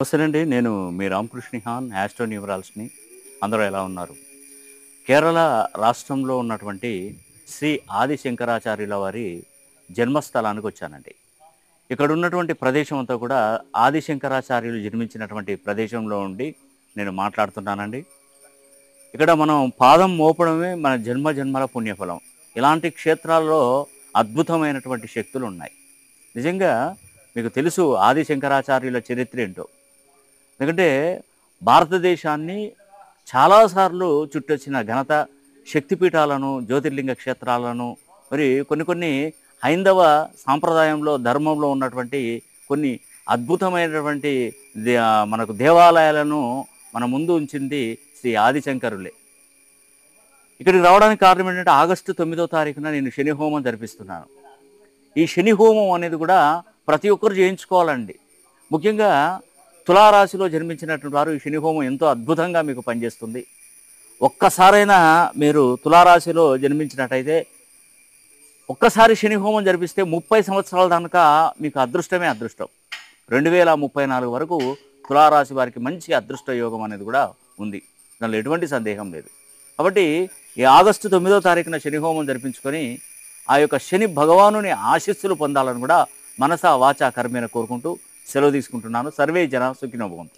నమస్తేనండి. నేను మీ రామకృష్ణిహాన్ యాస్ట్రో న్యూమరాల్స్‌ని. అందరూ ఎలా ఉన్నారు? కేరళ రాష్ట్రంలో ఉన్నటువంటి శ్రీ ఆది శంకరాచార్యుల వారి జన్మస్థలానికొచ్చానండి. ఇక్కడ ఉన్నటువంటి ప్రదేశం అంతా కూడా ఆది శంకరాచార్యులు జన్మించినటువంటి ప్రదేశంలో ఉండి నేను మాట్లాడుతున్నానండి. ఇక్కడ మనం పాదం మోపడమే మన జన్మ జన్మల పుణ్యఫలం. ఇలాంటి క్షేత్రాల్లో అద్భుతమైనటువంటి శక్తులున్నాయి. నిజంగా మీకు తెలుసు ఆది శంకరాచార్యుల చరిత్ర ఏంటో. ఎందుకంటే భారతదేశాన్ని చాలాసార్లు చుట్టొచ్చిన ఘనత, శక్తిపీఠాలను, జ్యోతిర్లింగ క్షేత్రాలను, మరి కొన్ని కొన్ని హైందవ సాంప్రదాయంలో, ధర్మంలో ఉన్నటువంటి కొన్ని అద్భుతమైనటువంటి మనకు దేవాలయాలను మన ముందు ఉంచింది శ్రీ ఆదిశంకరులే. ఇక్కడికి రావడానికి కారణం ఏంటంటే ఆగస్టు 9వ తారీఖున నేను శని హోమం జరిపిస్తున్నాను. ఈ శని హోమం అనేది కూడా ప్రతి ఒక్కరు చేయించుకోవాలండి. ముఖ్యంగా తులారాశిలో జన్మించినటువంటి వారు ఈ శని హోమం ఎంతో అద్భుతంగా మీకు పనిచేస్తుంది. ఒక్కసారైనా మీరు తులారాశిలో జన్మించినట్టయితే ఒక్కసారి శని హోమం జరిపిస్తే 30 సంవత్సరాల దాకా మీకు అదృష్టమే అదృష్టం. 2034 వరకు తులారాశి వారికి మంచి అదృష్ట యోగం అనేది కూడా ఉంది. దానిలో ఎటువంటి సందేహం లేదు. కాబట్టి ఈ ఆగస్టు 9వ తారీఖున శని హోమం జరిపించుకొని ఆ యొక్క శని భగవానుని ఆశీస్సులు పొందాలని కూడా మనసా వాచా కర్మేణ కోరుకుంటూ సెలవు తీసుకుంటున్నాను. సర్వే జన సుఖినో భవంతు.